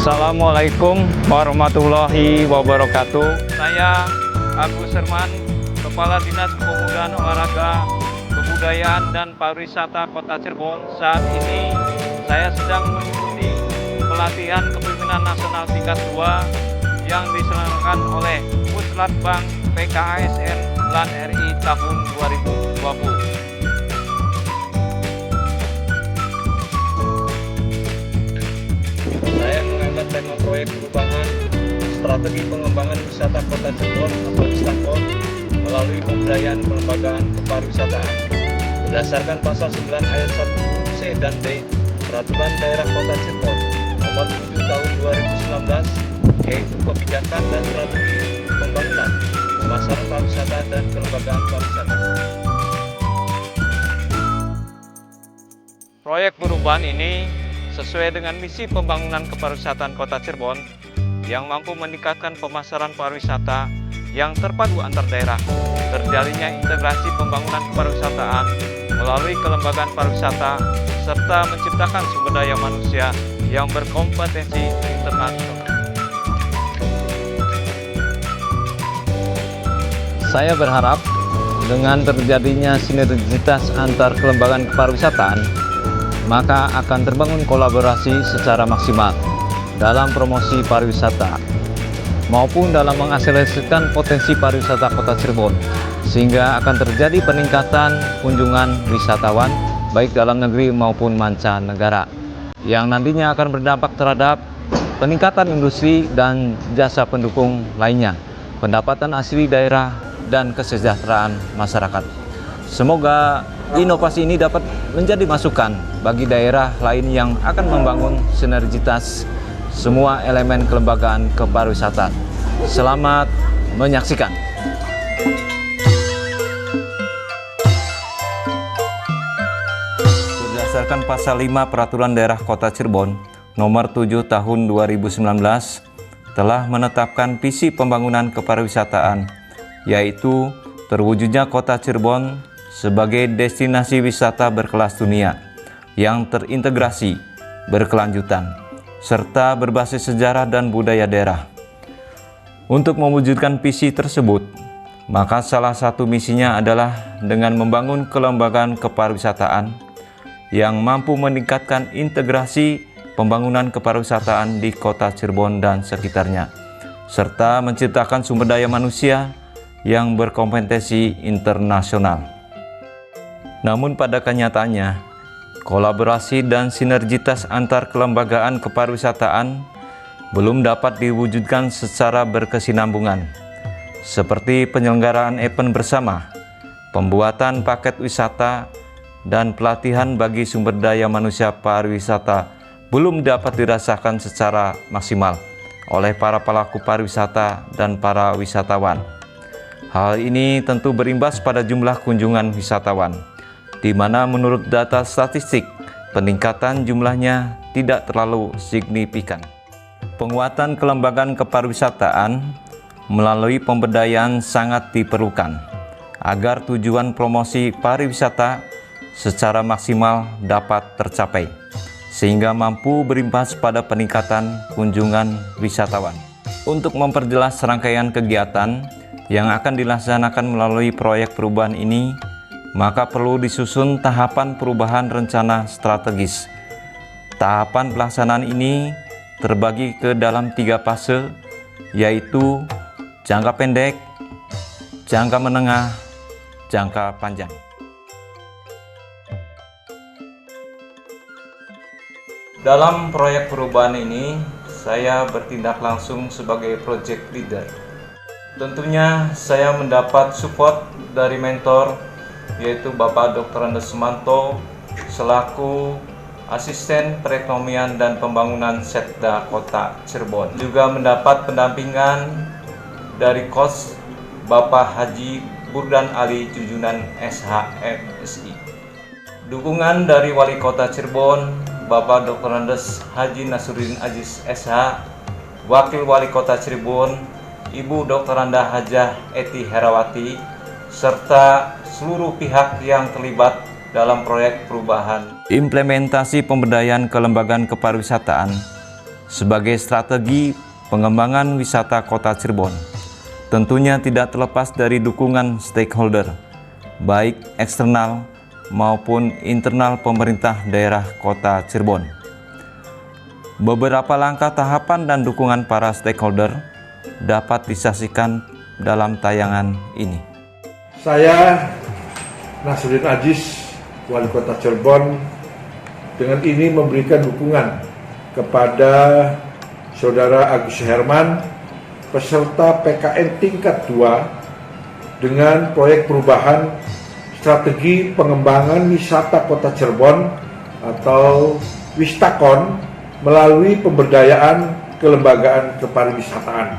Assalamualaikum warahmatullahi wabarakatuh. Saya Agus Herman, Kepala Dinas Pemuda, Olahraga, Kebudayaan dan Pariwisata Kota Cirebon. Saat ini saya sedang mengikuti pelatihan kepemimpinan nasional tingkat 2 yang diselenggarakan oleh Puslatbang PKASN LAN RI tahun 2020. Saya mengangkat tema proyek perubahan strategi pengembangan wisata Kota Cirebon atau Wistakon melalui pemberdayaan kelembagaan kepariwisataan berdasarkan pasal 9 ayat 1 C dan D Peraturan Daerah Kota Cirebon nomor 7 tahun 2019, yaitu kebijakan dan strategi pembangunan pemasaran pariwisata dan kelembagaan pariwisata. Proyek perubahan ini sesuai dengan misi pembangunan kepariwisataan Kota Cirebon yang mampu meningkatkan pemasaran pariwisata yang terpadu antar daerah, terjalinnya integrasi pembangunan kepariwisataan melalui kelembagaan pariwisata, serta menciptakan sumber daya manusia yang berkompetensi internasional. Saya berharap dengan terjadinya sinergitas antar kelembagaan kepariwisataan, maka akan terbangun kolaborasi secara maksimal dalam promosi pariwisata maupun dalam mengakselerasikan potensi pariwisata Kota Cirebon, sehingga akan terjadi peningkatan kunjungan wisatawan baik dalam negeri maupun mancanegara yang nantinya akan berdampak terhadap peningkatan industri dan jasa pendukung lainnya, pendapatan asli daerah dan kesejahteraan masyarakat. Semoga inovasi ini dapat menjadi masukan bagi daerah lain yang akan membangun sinergitas semua elemen kelembagaan kepariwisataan. Selamat menyaksikan. Berdasarkan pasal 5 Peraturan Daerah Kota Cirebon nomor 7 tahun 2019 telah menetapkan visi pembangunan kepariwisataan, yaitu terwujudnya Kota Cirebon sebagai destinasi wisata berkelas dunia yang terintegrasi, berkelanjutan, serta berbasis sejarah dan budaya daerah. Untuk mewujudkan visi tersebut, maka salah satu misinya adalah dengan membangun kelembagaan kepariwisataan yang mampu meningkatkan integrasi pembangunan kepariwisataan di Kota Cirebon dan sekitarnya, serta menciptakan sumber daya manusia yang berkompetensi internasional. Namun pada kenyataannya, kolaborasi dan sinergitas antar kelembagaan kepariwisataan belum dapat diwujudkan secara berkesinambungan, seperti penyelenggaraan event bersama, pembuatan paket wisata, dan pelatihan bagi sumber daya manusia pariwisata belum dapat dirasakan secara maksimal oleh para pelaku pariwisata dan para wisatawan. Hal ini tentu berimbas pada jumlah kunjungan wisatawan, di mana menurut data statistik peningkatan jumlahnya tidak terlalu signifikan. Penguatan kelembagaan kepariwisataan melalui pemberdayaan sangat diperlukan agar tujuan promosi pariwisata secara maksimal dapat tercapai, sehingga mampu berimbas pada peningkatan kunjungan wisatawan. Untuk memperjelas rangkaian kegiatan yang akan dilaksanakan melalui proyek perubahan ini, maka perlu disusun tahapan perubahan rencana strategis. Tahapan pelaksanaan ini terbagi ke dalam 3 fase, yaitu jangka pendek, jangka menengah, jangka panjang. Dalam proyek perubahan ini, saya bertindak langsung sebagai project leader. Tentunya saya mendapat support dari mentor, yaitu Bapak Dr. Andes Sumanto selaku Asisten Perekonomian dan Pembangunan Setda Kota Cirebon. Juga mendapat pendampingan dari Coach Bapak Haji Burdan Ali Jujunan SHMSI. Dukungan dari Wali Kota Cirebon Bapak Dr. Andes Haji Nasruddin Aziz SH, Wakil Wali Kota Cirebon Ibu Dr. Anda Hajah Eti Herawati, serta seluruh pihak yang terlibat dalam proyek perubahan. Implementasi pemberdayaan kelembagaan kepariwisataan sebagai strategi pengembangan wisata Kota Cirebon. Tentunya tidak terlepas dari dukungan stakeholder, baik eksternal maupun internal pemerintah daerah Kota Cirebon. Beberapa langkah tahapan dan dukungan para stakeholder dapat disaksikan dalam tayangan ini. Saya Nasruddin Aziz, Wali Kota Cirebon, dengan ini memberikan dukungan kepada Saudara Agus Suherman, peserta PKN tingkat 2 dengan proyek perubahan strategi pengembangan wisata Kota Cirebon atau Wistakon melalui pemberdayaan kelembagaan kepariwisataan.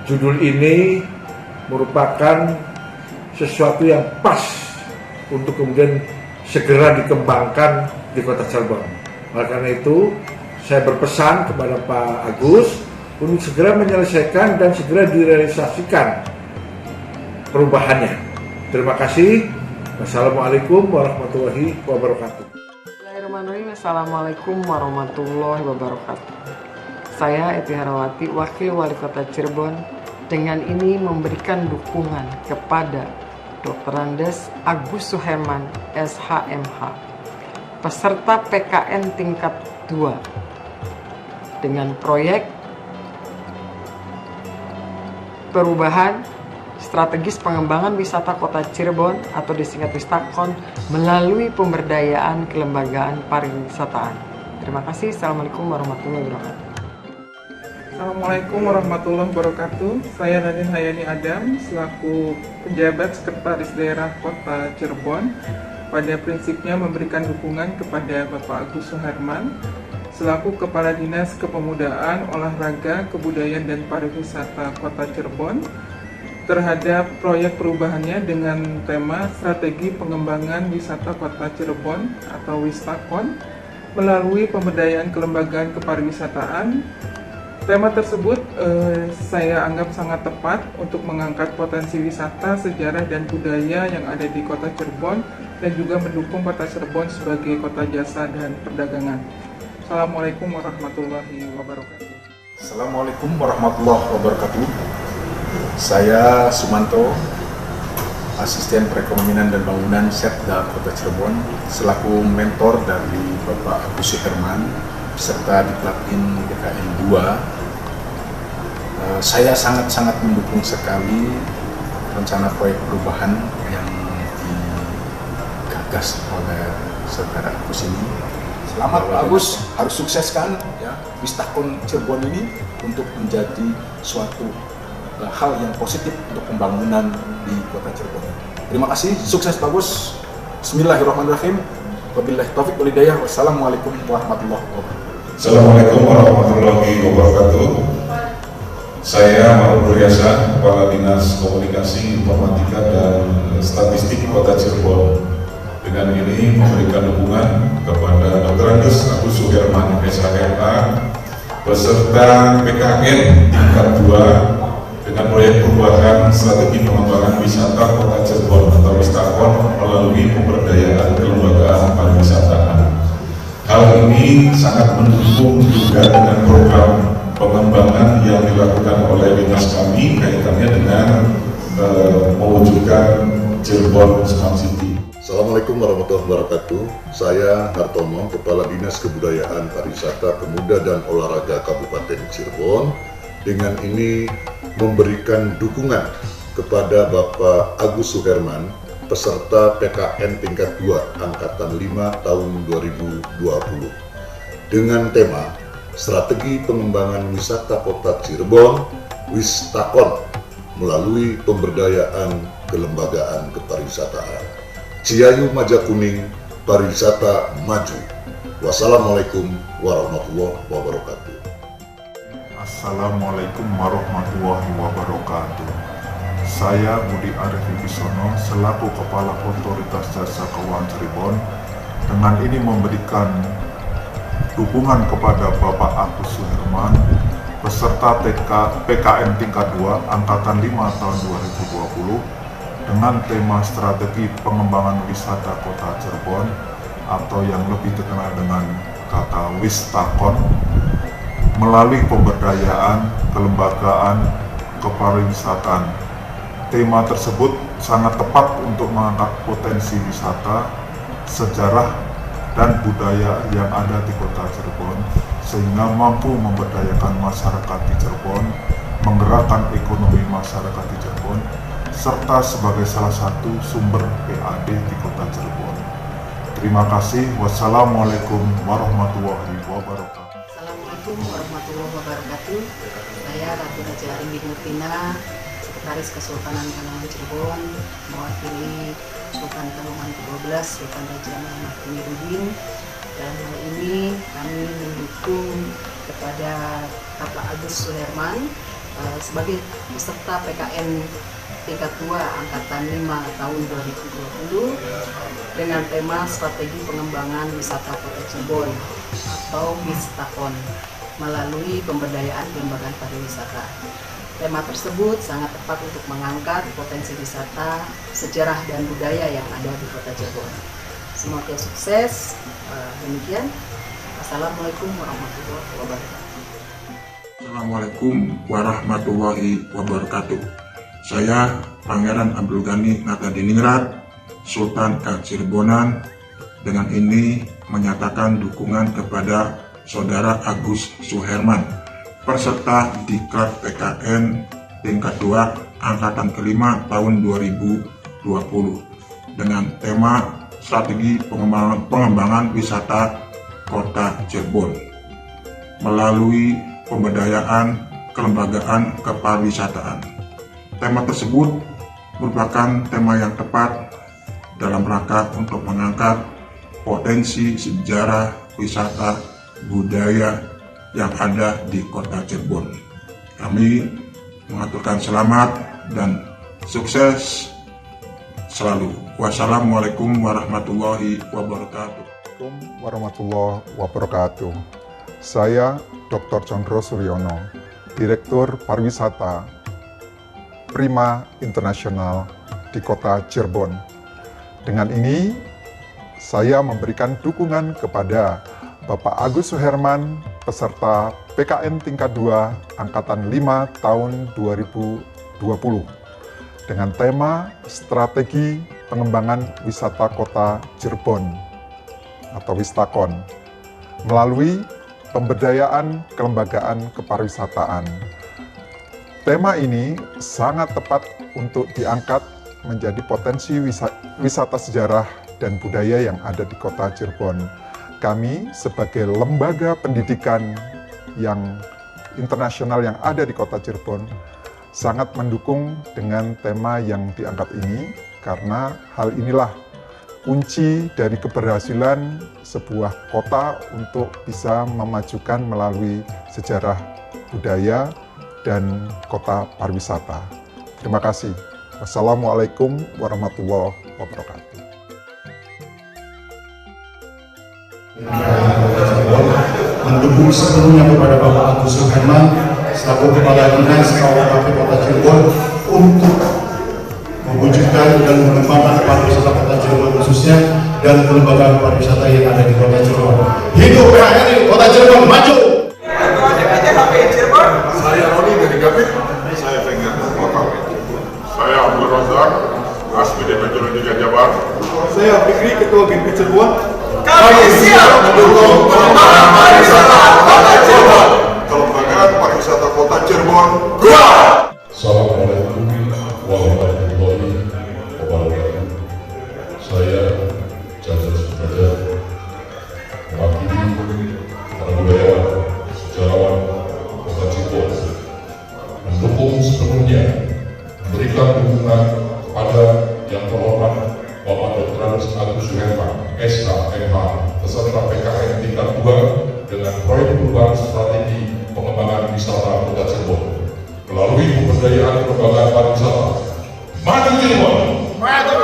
Judul ini merupakan sesuatu yang pas untuk kemudian segera dikembangkan di Kota Cirebon. Oleh karena itu, saya berpesan kepada Pak Agus untuk segera menyelesaikan dan segera direalisasikan perubahannya. Terima kasih. Wassalamualaikum warahmatullahi wabarakatuh. Assalamualaikum warahmatullahi wabarakatuh. Saya Eti Harawati, Wakil Wali Kota Cirebon, dengan ini memberikan dukungan kepada Dr. Andes Agus Suherman, SHMH, peserta PKN tingkat 2, dengan proyek perubahan strategis pengembangan wisata Kota Cirebon atau disingkat Wistakon melalui pemberdayaan kelembagaan pariwisataan. Terima kasih. Assalamualaikum warahmatullahi wabarakatuh. Assalamualaikum warahmatullahi wabarakatuh. Saya Nadine Hayani Adam selaku penjabat Sekretaris Daerah Kota Cirebon pada prinsipnya memberikan dukungan kepada Bapak Agus Suherman selaku Kepala Dinas Kepemudaan, Olahraga, Kebudayaan dan Pariwisata Kota Cirebon terhadap proyek perubahannya dengan tema Strategi Pengembangan Wisata Kota Cirebon atau Wistakon melalui pemberdayaan kelembagaan kepariwisataan. Tema tersebut saya anggap sangat tepat untuk mengangkat potensi wisata, sejarah dan budaya yang ada di Kota Cirebon dan juga mendukung Kota Cirebon sebagai kota jasa dan perdagangan. Assalamualaikum warahmatullahi wabarakatuh. Assalamualaikum warahmatullahi wabarakatuh. Saya Sumanto, Asisten Perekonomian dan Bangunan Setda Kota Cirebon, selaku mentor dari Bapak Agus Suherman, serta di Platin PKN 2. Saya sangat-sangat mendukung sekali rencana proyek perubahan yang digagas oleh Saudara Agus ini. Selamat Pak Agus, harus sukseskan ya Wistakon Cirebon ini untuk menjadi suatu hal yang positif untuk pembangunan di Kota Cirebon. Terima kasih, sukses bagus. Bismillahirrahmanirrahim. Wabillahi taufiq wal hidayah. Wassalamualaikum warahmatullahi wabarakatuh. Assalamualaikum warahmatullahi wabarakatuh. Saya Mahmud Nuriasa, Kepala Dinas Komunikasi, Informatika dan Statistik Kota Cirebon. Dengan ini memberikan dukungan kepada Dr. Andes Agus Suherman, SHMH, peserta PKN tingkat 2 dengan proyek perubahan strategi pengembangan wisata Kota Cirebon atau Wistakon melalui pemberdayaan kelembagaan pariwisataan. Hal ini sangat mendukung juga dengan program pengembangan yang dilakukan oleh dinas kami kaitannya dengan mewujudkan Cirebon Smart City. Assalamualaikum warahmatullahi wabarakatuh. Saya Hartono, Kepala Dinas Kebudayaan, Pariwisata, Pemuda dan Olahraga Kabupaten Cirebon. Dengan ini memberikan dukungan kepada Bapak Agus Suherman, peserta PKN tingkat 2 Angkatan 5 tahun 2020 dengan tema Strategi Pengembangan Wisata Kota Cirebon, Wistakon melalui pemberdayaan kelembagaan kepariwisataan. Ciayu Maja Kuning, pariwisata maju. Wassalamualaikum warahmatullahi wabarakatuh. Assalamualaikum warahmatullahi wabarakatuh. Saya Budi Arif Wibisono selaku Kepala Otoritas Jasa Keuangan Cirebon dengan ini memberikan dukungan kepada Bapak Agus Suherman peserta PKN tingkat 2 Angkatan 5 tahun 2020 dengan tema Strategi Pengembangan Wisata Kota Cirebon atau yang lebih dikenal dengan kata Wistakon melalui pemberdayaan, kelembagaan, kepariwisataan. Tema tersebut sangat tepat untuk mengangkat potensi wisata, sejarah, dan budaya yang ada di kota Cirebon, sehingga mampu memberdayakan masyarakat di Cirebon, menggerakkan ekonomi masyarakat di Cirebon, serta sebagai salah satu sumber PAD di kota Cirebon. Terima kasih. Wassalamualaikum warahmatullahi wabarakatuh. Assalamualaikum warahmatullahi wabarakatuh. Saya Ratu Raja Ringgit Nurtina, Sekretaris Kesultanan Kanangan Cirebon, mewakili Sultan Kanangan ke-12, Sultan Raja Muhammad Amiruddin. Dalam hal ini kami mendukung kepada Bapak Agus Suherman sebagai peserta PKN tingkat 2 Angkatan 5 tahun 2020 dengan tema Strategi Pengembangan Wisata Kota Cirebon atau Wistakon melalui pemberdayaan kelembagaan pariwisata. Tema tersebut sangat tepat untuk mengangkat potensi wisata, sejarah dan budaya yang ada di Kota Cirebon. Semoga sukses. Demikian. Assalamualaikum warahmatullahi wabarakatuh. Assalamualaikum warahmatullahi wabarakatuh. Saya Pangeran Abdul Ghani Natadiningrat, Sultan Kacirebonan, dengan ini menyatakan dukungan kepada Saudara Agus Suherman, peserta Diklat PKN tingkat 2 Angkatan ke-5 tahun 2020 dengan tema Strategi Pengembangan Wisata Kota Cirebon melalui pemberdayaan kelembagaan kepariwisataan. Tema tersebut merupakan tema yang tepat dalam rangka untuk mengangkat potensi sejarah, wisata, budaya yang ada di Kota Cirebon. Kami mengaturkan selamat dan sukses selalu. Wassalamualaikum warahmatullahi wabarakatuh. Assalamualaikum warahmatullahi wabarakatuh. Saya Dr. Condro Suryono, Direktur Pariwisata Prima Internasional di Kota Cirebon. Dengan ini, saya memberikan dukungan kepada Bapak Agus Suherman, peserta PKN tingkat 2 Angkatan 5 tahun 2020 dengan tema Strategi Pengembangan Wisata Kota Cirebon atau Wistakon melalui pemberdayaan kelembagaan kepariwisataan. Tema ini sangat tepat untuk diangkat menjadi potensi wisata sejarah dan budaya yang ada di Kota Cirebon. Kami sebagai lembaga pendidikan yang internasional yang ada di Kota Cirebon sangat mendukung dengan tema yang diangkat ini karena hal inilah kunci dari keberhasilan sebuah kota untuk bisa memajukan melalui sejarah budaya dan kota pariwisata. Terima kasih. Wassalamualaikum warahmatullahi wabarakatuh. Mendukung sepenuhnya kepada Bapak Agus Suherman selaku Kepala Dinas KUHP Kota Cirebon untuk mewujudkan dan mengembangkan pariwisata Kota Cirebon khususnya dan kelembagaan pariwisata yang ada di Kota Cirebon. Hidup PHRI Kota Cirebon maju! Saya Roni dari Gapit. Saya Fenggan Lokal. Saya Abdul Razak, Asmi DPJ Tiga Jabar. Saya Fikri, Ketua GIMP Cirebon. Kami siap mendukung pengembangan pariwisata Kota Cirebon. Kelembagaan Pariwisata Kota Cirebon. Assalamualaikum warahmatullahi wabarakatuh. Saya Jasa Sudrajat, mewakili para budayawan, sejarawan Kota Cirebon, mendukung sepenuhnya, memberikan dukungan kepada yang terhormat Bapak Dr. Agus Suherman, SK, MH, peserta PKN tingkat 2 dengan proyek perubahan strategi pengembangan wisata Kota Cirebon melalui pemberdayaan kelembagaan pariwisata. Maju Cirebon! Maju!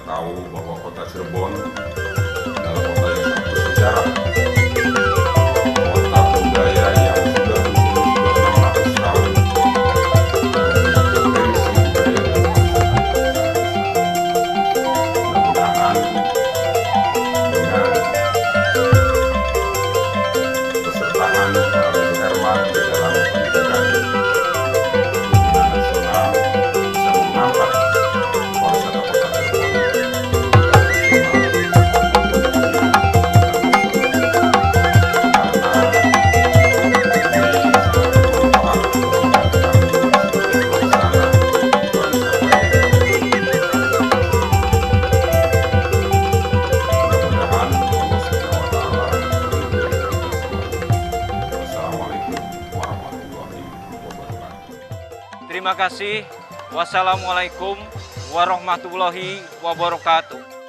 tahu bahwa kota Cirebon adalah kota yang sangat bersejarah, kota budaya yang sudah berusia 600 tahun, tradisi budaya dan mudah-mudahan dengan pesertaan Pak Herman di dalam pendidikan nasional bisa mengangkat pariwisata kota Cirebon Terima kasih. Wassalamualaikum warahmatullahi wabarakatuh.